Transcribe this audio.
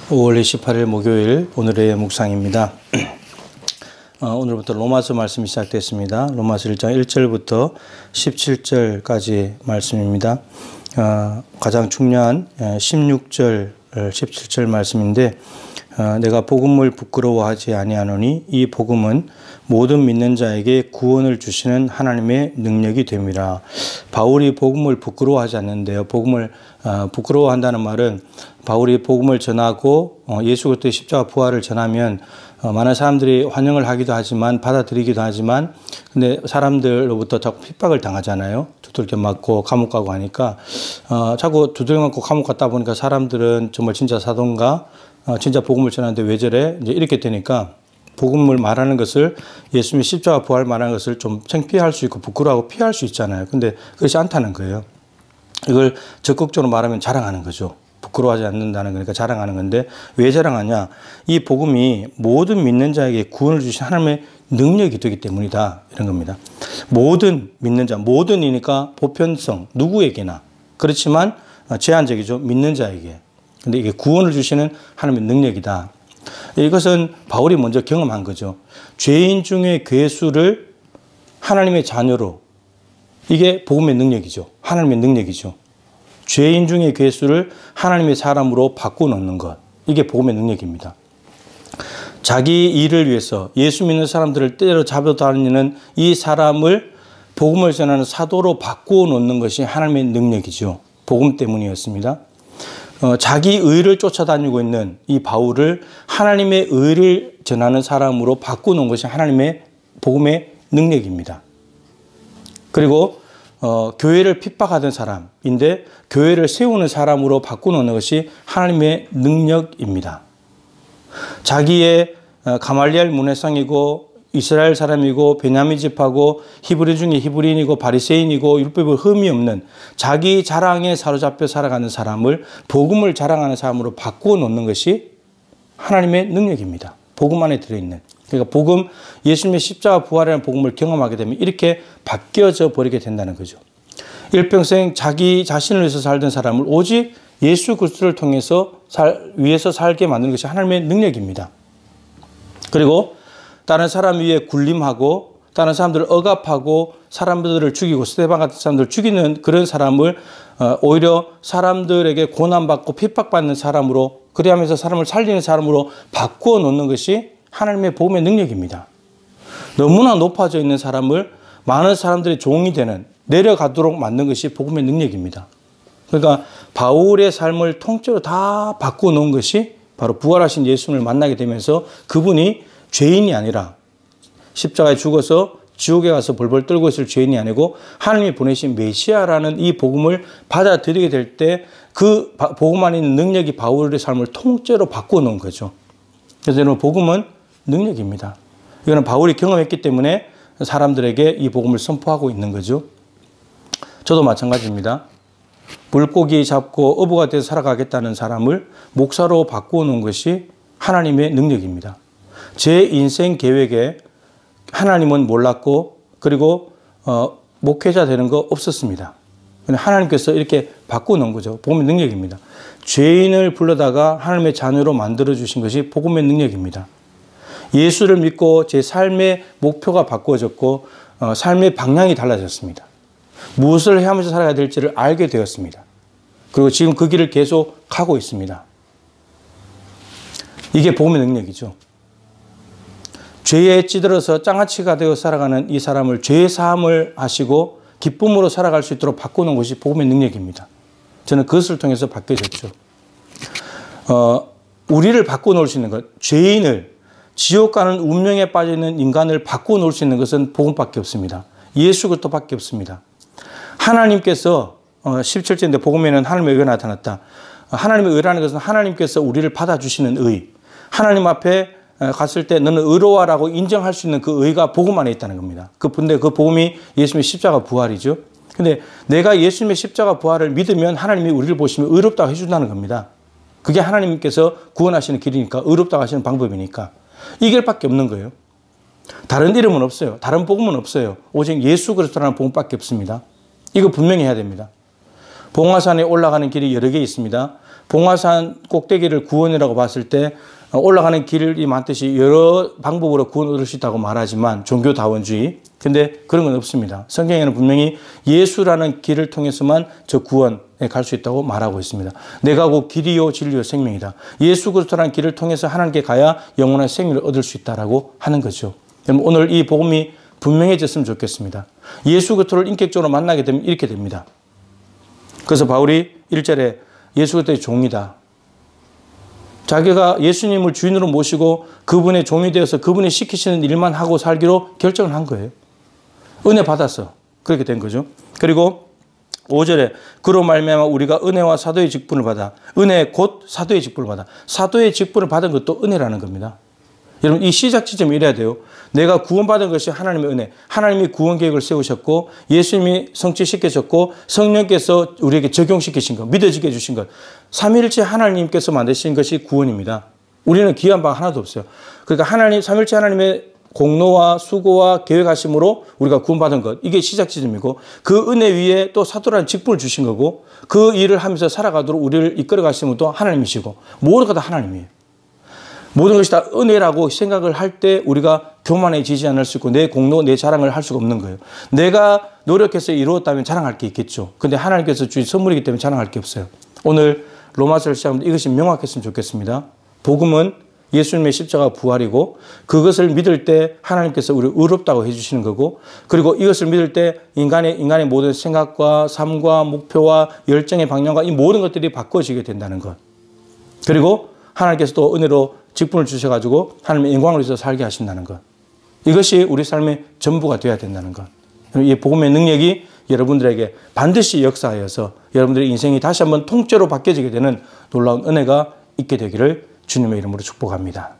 5월 28일 목요일 오늘의 묵상입니다. 오늘부터 로마서 말씀이 시작됐습니다. 로마서 1장 1절부터 17절까지 말씀입니다. 가장 중요한 16절, 17절 말씀인데 내가 복음을 부끄러워하지 아니하노니 이 복음은 모든 믿는 자에게 구원을 주시는 하나님의 능력이 됨이라. 바울이 복음을 부끄러워하지 않는데요. 복음을 부끄러워한다는 말은 바울이 복음을 전하고 예수 그리스도의 십자가 부활을 전하면 많은 사람들이 환영을 하기도 하지만 받아들이기도 하지만 근데 사람들로부터 자꾸 핍박을 당하잖아요. 두들겨 맞고 감옥 가고 하니까 자꾸 두들겨 맞고 감옥 갔다 보니까 사람들은 정말 진짜 사도인가 진짜 복음을 전하는데 왜 저래? 이제 이렇게 되니까 복음을 말하는 것을 예수님의 십자가 부활 말하는 것을 좀 창피할 수 있고 부끄러워하고 피할 수 있잖아요. 근데 그렇지 않다는 거예요. 이걸 적극적으로 말하면 자랑하는 거죠. 부끄러워하지 않는다는 거니까 자랑하는 건데 왜 자랑하냐? 이 복음이 모든 믿는 자에게 구원을 주신 하나님의 능력이 되기 때문이다. 이런 겁니다. 모든 믿는 자, 모든이니까 보편성, 누구에게나. 그렇지만 제한적이죠. 믿는 자에게. 근데 이게 구원을 주시는 하나님의 능력이다. 이것은 바울이 먼저 경험한 거죠. 죄인 중에 괴수를 하나님의 자녀로. 이게 복음의 능력이죠. 하나님의 능력이죠. 죄인 중에 괴수를 하나님의 사람으로 바꿔놓는 것. 이게 복음의 능력입니다. 자기 일을 위해서 예수 믿는 사람들을 때려잡아 다니는 이 사람을 복음을 전하는 사도로 바꿔놓는 것이 하나님의 능력이죠. 복음 때문이었습니다. 자기 의를 쫓아다니고 있는 이 바울을 하나님의 의를 전하는 사람으로 바꾸는 것이 하나님의 복음의 능력입니다. 그리고 교회를 핍박하던 사람인데 교회를 세우는 사람으로 바꾸는 것이 하나님의 능력입니다. 자기의 가말리엘 문해상이고 이스라엘 사람이고 베냐민 집하고 히브리 중에 히브리인이고 바리새인이고 율법에 흠이 없는 자기 자랑에 사로잡혀 살아가는 사람을 복음을 자랑하는 사람으로 바꾸어 놓는 것이 하나님의 능력입니다. 복음 안에 들어있는. 그러니까 복음, 예수님의 십자가 부활이라는 복음을 경험하게 되면 이렇게 바뀌어져 버리게 된다는 거죠. 일평생 자기 자신을 위해서 살던 사람을 오직 예수 그리스도를 통해서 위해서 살게 만드는 것이 하나님의 능력입니다. 그리고 다른 사람 위에 군림하고 다른 사람들을 억압하고 사람들을 죽이고 스데반 같은 사람들을 죽이는 그런 사람을 오히려 사람들에게 고난받고 핍박받는 사람으로 그리하면서 사람을 살리는 사람으로 바꾸어 놓는 것이 하나님의 복음의 능력입니다. 너무나 높아져 있는 사람을 많은 사람들의 종이 되는 내려가도록 만든 것이 복음의 능력입니다. 그러니까 바울의 삶을 통째로 다 바꾸어 놓은 것이 바로 부활하신 예수님을 만나게 되면서 그분이 죄인이 아니라 십자가에 죽어서 지옥에 가서 벌벌 떨고 있을 죄인이 아니고 하나님이 보내신 메시아라는 이 복음을 받아들이게 될 때 그 복음 안에 있는 능력이 바울의 삶을 통째로 바꾸어 놓은 거죠. 그래서 여러분 복음은 능력입니다. 이거는 바울이 경험했기 때문에 사람들에게 이 복음을 선포하고 있는 거죠. 저도 마찬가지입니다. 물고기 잡고 어부가 돼서 살아가겠다는 사람을 목사로 바꾸어 놓은 것이 하나님의 능력입니다. 제 인생 계획에 하나님은 몰랐고 그리고 목회자 되는 거 없었습니다. 하나님께서 이렇게 바꿔놓은 거죠. 복음의 능력입니다. 죄인을 불러다가 하나님의 자녀로 만들어주신 것이 복음의 능력입니다. 예수를 믿고 제 삶의 목표가 바꾸어졌고 삶의 방향이 달라졌습니다. 무엇을 하면서 살아야 될지를 알게 되었습니다. 그리고 지금 그 길을 계속 가고 있습니다. 이게 복음의 능력이죠. 죄에 찌들어서 장아찌가 되어 살아가는 이 사람을 죄의 사함을 하시고 기쁨으로 살아갈 수 있도록 바꾸는 것이 복음의 능력입니다. 저는 그것을 통해서 바뀌어졌죠. 우리를 바꿔놓을 수 있는 것, 죄인을 지옥 가는 운명에 빠져있는 인간을 바꿔놓을 수 있는 것은 복음밖에 없습니다. 예수 그리스도밖에 없습니다. 하나님께서 17절인데 복음에는 하나님의 의가 나타났다. 하나님의 의라는 것은 하나님께서 우리를 받아주시는 의. 하나님 앞에 갔을 때 너는 의로와라고 인정할 수 있는 그 의가 복음 안에 있다는 겁니다. 근데 그 복음이 예수님의 십자가 부활이죠. 근데 내가 예수님의 십자가 부활을 믿으면 하나님이 우리를 보시면 의롭다고 해준다는 겁니다. 그게 하나님께서 구원하시는 길이니까 의롭다고 하시는 방법이니까 이 길밖에 없는 거예요. 다른 이름은 없어요. 다른 복음은 없어요. 오직 예수 그리스도라는 복음밖에 없습니다. 이거 분명히 해야 됩니다. 봉화산에 올라가는 길이 여러 개 있습니다. 봉화산 꼭대기를 구원이라고 봤을 때 올라가는 길이 많듯이 여러 방법으로 구원을 얻을 수 있다고 말하지만 종교다원주의. 근데 그런 건 없습니다. 성경에는 분명히 예수라는 길을 통해서만 저 구원에 갈 수 있다고 말하고 있습니다. 내가 곧 길이요 진리요 생명이다. 예수 그리스도라는 길을 통해서 하나님께 가야 영원한 생명을 얻을 수 있다라고 하는 거죠. 여러분 오늘 이 복음이 분명해졌으면 좋겠습니다. 예수 그리스도를 인격적으로 만나게 되면 이렇게 됩니다. 그래서 바울이 1절에 예수 그리스도의 종이다. 자기가 예수님을 주인으로 모시고 그분의 종이 되어서 그분이 시키시는 일만 하고 살기로 결정을 한 거예요. 은혜 받았어. 그렇게 된 거죠. 그리고 5절에 그로 말미암아 우리가 은혜와 사도의 직분을 받아. 은혜 곧 사도의 직분을 받아. 사도의 직분을 받은 것도 은혜라는 겁니다. 여러분 이 시작 지점이 이래야 돼요. 내가 구원받은 것이 하나님의 은혜. 하나님이 구원 계획을 세우셨고 예수님이 성취시키셨고 성령께서 우리에게 적용시키신 것, 믿어지게 해주신 것. 삼위일체 하나님께서 만드신 것이 구원입니다. 우리는 귀한 바 하나도 없어요. 그러니까 하나님, 삼위일체 하나님의 공로와 수고와 계획하심으로 우리가 구원받은 것. 이게 시작 지점이고 그 은혜 위에 또 사도라는 직분을 주신 거고 그 일을 하면서 살아가도록 우리를 이끌어 가시는 것도 하나님이시고 모두가 다 하나님이에요. 모든 것이 다 은혜라고 생각을 할 때 우리가 교만해지지 않을 수 있고 내 공로, 내 자랑을 할 수가 없는 거예요. 내가 노력해서 이루었다면 자랑할 게 있겠죠. 근데 하나님께서 주신 선물이기 때문에 자랑할 게 없어요. 오늘 로마서를 시작하면 이것이 명확했으면 좋겠습니다. 복음은 예수님의 십자가 부활이고 그것을 믿을 때 하나님께서 우리를 의롭다고 해주시는 거고 그리고 이것을 믿을 때 인간의 모든 생각과 삶과 목표와 열정의 방향과 이 모든 것들이 바꿔지게 된다는 것. 그리고 하나님께서 또 은혜로 직분을 주셔가지고 하나님의 영광을 위해서 살게 하신다는 것. 이것이 우리 삶의 전부가 되어야 된다는 것. 이 복음의 능력이 여러분들에게 반드시 역사하여서 여러분들의 인생이 다시 한번 통째로 바뀌어지게 되는 놀라운 은혜가 있게 되기를 주님의 이름으로 축복합니다.